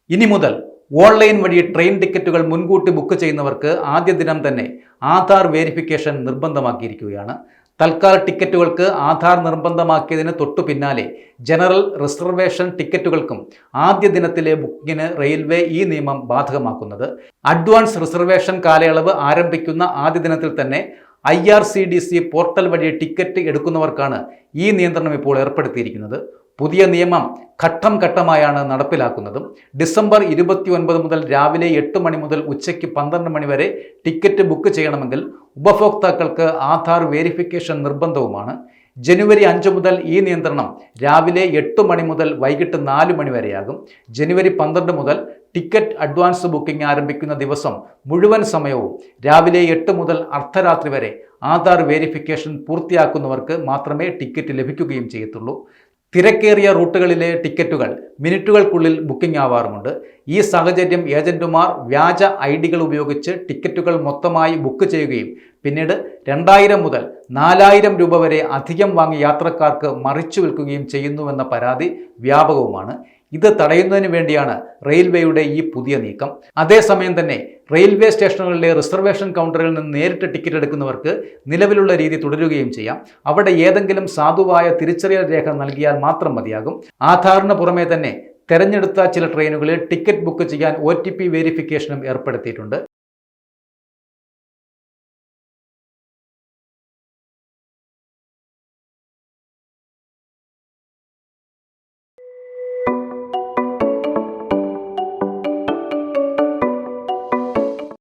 ഇനി മുതൽ ഓൺലൈൻ വഴി ട്രെയിൻ ടിക്കറ്റുകൾ മുൻകൂട്ടി ബുക്ക് ചെയ്യുന്നവർക്ക് ആദ്യ ദിനം തന്നെ ആധാർ വെരിഫിക്കേഷൻ നിർബന്ധമാക്കിയിരിക്കുകയാണ്. തൽക്കാല ടിക്കറ്റുകൾക്ക് ആധാർ നിർബന്ധമാക്കിയതിന് തൊട്ടു പിന്നാലെ ജനറൽ റിസർവേഷൻ ടിക്കറ്റുകൾക്കും ആദ്യ ദിനത്തിലെ ബുക്കിങ്ങിന് റെയിൽവേ ഈ നിയമം ബാധകമാക്കുന്നത്. അഡ്വാൻസ് റിസർവേഷൻ കാലയളവ് ആരംഭിക്കുന്ന ആദ്യ ദിനത്തിൽ തന്നെ IRCTC പോർട്ടൽ വഴി ടിക്കറ്റ് എടുക്കുന്നവർക്കാണ് ഈ നിയന്ത്രണം ഇപ്പോൾ ഏർപ്പെടുത്തിയിരിക്കുന്നത്. പുതിയ നിയമം ഘട്ടം ഘട്ടമായാണ് നടപ്പിലാക്കുന്നതും. ഡിസംബർ 29 മുതൽ രാവിലെ 8 മണി മുതൽ ഉച്ചയ്ക്ക് 12 മണി വരെ ടിക്കറ്റ് ബുക്ക് ചെയ്യണമെങ്കിൽ ഉപഭോക്താക്കൾക്ക് ആധാർ വെരിഫിക്കേഷൻ നിർബന്ധവുമാണ്. ജനുവരി 5 മുതൽ ഈ നിയന്ത്രണം രാവിലെ 8 മണി മുതൽ വൈകിട്ട് 4 മണി വരെയാകും. ജനുവരി 12 മുതൽ ടിക്കറ്റ് അഡ്വാൻസ് ബുക്കിംഗ് ആരംഭിക്കുന്ന ദിവസം മുഴുവൻ സമയവും രാവിലെ 8 മുതൽ അർദ്ധരാത്രി വരെ ആധാർ വെരിഫിക്കേഷൻ പൂർത്തിയാക്കുന്നവർക്ക് മാത്രമേ ടിക്കറ്റ് ലഭിക്കുകയും ചെയ്യത്തുള്ളൂ. തിരക്കേറിയ റൂട്ടുകളിലെ ടിക്കറ്റുകൾ മിനിറ്റുകൾക്കുള്ളിൽ ബുക്കിംഗ് ആവാറുമുണ്ട്. ഈ സാഹചര്യം ഏജന്റുമാർ വ്യാജ ID ഉപയോഗിച്ച് ടിക്കറ്റുകൾ മൊത്തമായി ബുക്ക് ചെയ്യുകയും പിന്നീട് 2000 മുതൽ 4000 രൂപ വരെ അധികം വാങ്ങി യാത്രക്കാർക്ക് മറിച്ചു വിൽക്കുകയും ചെയ്യുന്നുവെന്ന പരാതി വ്യാപകവുമാണ്. ഇത് തടയുന്നതിന് വേണ്ടിയാണ് റെയിൽവേയുടെ ഈ പുതിയ നീക്കം. അതേസമയം തന്നെ റെയിൽവേ സ്റ്റേഷനുകളിലെ റിസർവേഷൻ കൗണ്ടറിൽ നിന്ന് നേരിട്ട് ടിക്കറ്റ് എടുക്കുന്നവർക്ക് നിലവിലുള്ള രീതി തുടരുകയും ചെയ്യാം. അവിടെ ഏതെങ്കിലും സാധുവായ തിരിച്ചറിയൽ രേഖ നൽകിയാൽ മാത്രം മതിയാകും. ആധാറിന് പുറമെ തന്നെ തെരഞ്ഞെടുത്ത ചില ട്രെയിനുകളിൽ ടിക്കറ്റ് ബുക്ക് ചെയ്യാൻ OTP വെരിഫിക്കേഷനും ഏർപ്പെടുത്തിയിട്ടുണ്ട്.